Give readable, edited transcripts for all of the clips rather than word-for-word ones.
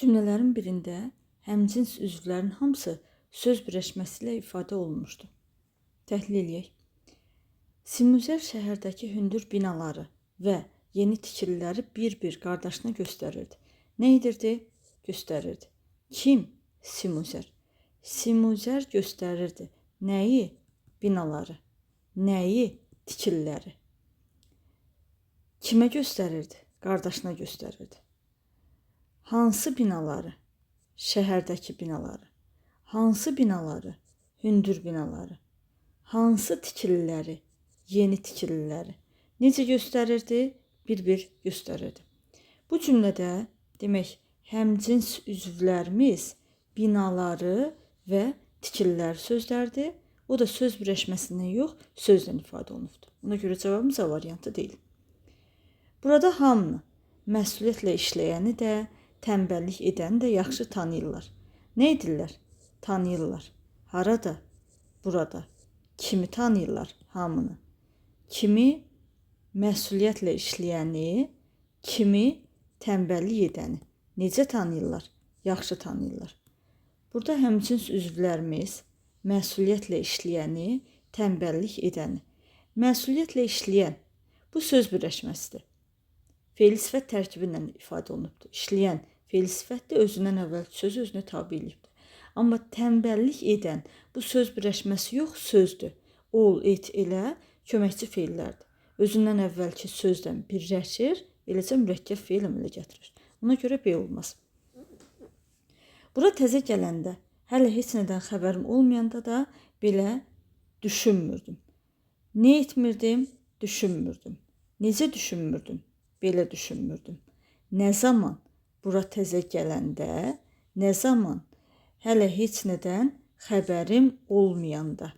Cümlələrin birində həmcins üzvlərin hamısı söz birləşməsi ilə ifadə olunmuşdu. Təhlil edək. Simuzer şəhərdəki hündür binaları və yeni tikililəri bir-bir qardaşına göstərirdi. Nə edirdi? Göstərirdi. Kim? Simuzer. Simuzer göstərirdi. Nəyi? Binaları. Nəyi? Tikililəri. Kimə göstərirdi? Qardaşına göstərirdi. Hansı binaları? Şəhərdəki binaları. Hansı binaları? Hündür binaları. Hansı tikililəri? Yeni tikililəri. Necə göstərirdi? Bir-bir göstərirdi. Bu cümlədə demək, həmcins üzvlərimiz binaları və tikililəri sözlərdir. O da söz birləşməsindən yox, sözlə ifadə olunubdur. Ona görə cavabımız A variantı deyil. Burada hamını, məsuliyyətlə işləyəni də, tənbəllik edəni də yaxşı tanıyırlar. Nə edirlər? Tanıyırlar. Harada? Burada. Kimi tanıyırlar? Hamını. Kimi məsuliyyətlə işləyəni, kimi tənbəllik edəni. Necə tanıyırlar? Yaxşı tanıyırlar. Burada həmcins üzvlərimiz məsuliyyətlə işləyəni, tənbəllik edəni. Məsuliyyətlə işləyən bu söz birləşməsidir. Fe'li sifət tərkibi ilə ifadə olunubdur. İşləyən fe'li sifət də özündən əvvəlki sözü özünə tabe edibdir. Amma tənbəllik edən bu söz birləşməsi yox, sözdür. Ol, et, elə köməkçi fe'llərdir. Özündən əvvəlki sözdən birləşir, eləcə mürəkkəb fe'l əmələ gətirir. Ona görə B olmaz. Bura təzə gələndə, hələ heç nədən xəbərim olmayanda da belə düşünmürdüm. Nə etmirdim? Düşünmürdüm. Necə düşünmürdüm? Belə düşünmürdüm. Nə zaman? Bura təzə gələndə, nə zaman? Hələ heç nədən xəbərim olmayanda.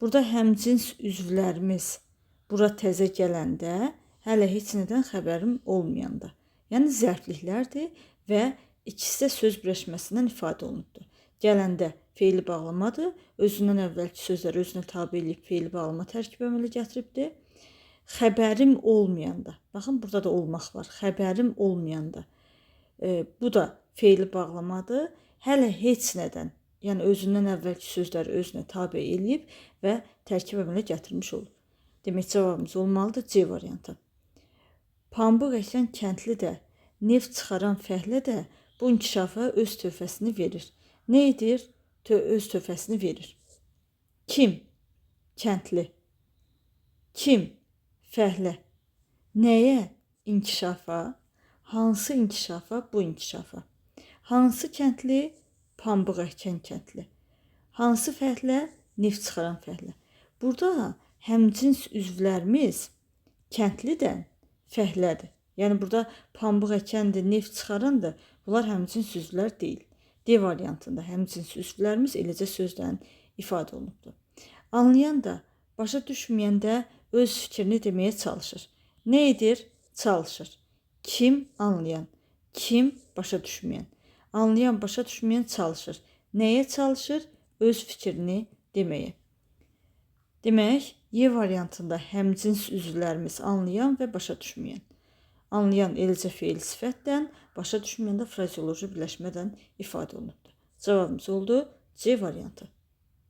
Burada həmcins üzvlərimiz bura təzə gələndə, hələ heç nədən xəbərim olmayanda. Yəni zərfliklərdir və ikisi də söz birləşməsindən ifadə olunubdur. Gələndə fe'li bağlamadır, özündən əvvəlki sözləri özünə tabe edib fe'li bağlama tərkibi əmələ gətiribdir. Xəbərim olmayanda, baxın burada da olmaq var, xəbərim olmayanda. Bu da fe'li bağlamadır, hələ heç nədən, yəni özündən əvvəlki sözləri özünə tabe edib və tərkib əmələ gətirmiş olur. Demək cavabımız olmalıdır C variantı. Pambıq əkən kəndli də, neft çıxaran fəhlə də bu inkişafa öz töhfəsini verir. Nə edir? Öz töhfəsini verir. Kim? Kəndli. Kim? Fəhlə. Nəyə? İnkişafa. Hansı inkişafa? Bu inkişafa. Hansı kəndli? Pambıq əkən kəndli. Hansı fəhlə? Neft çıxaran fəhlə. Burada həmcins üzvlərimiz kəndlidən fəhlədir. Yəni burada pambıq əkəndir, neft çıxarandır. Bunlar həmcins üzvlər deyil. D variantında həmcins üzvlərimiz eləcə sözdən ifadə olunubdur. Anlayan da, başa düşməyən də öz fikrini deməyə çalışır. Nə edir? Çalışır. Kim? Anlayan. Kim? Başa düşməyən. Anlayan, başa düşməyən çalışır. Nəyə çalışır? Öz fikrini deməyə. Demək, Y variantında həmcins üzvlərimiz anlayan və başa düşməyən. Anlayan eləcə fe'l sifətdən, başa düşməyən də frazeoloji birləşmədən ifadə olunubdur. Cavabımız oldu C variantı.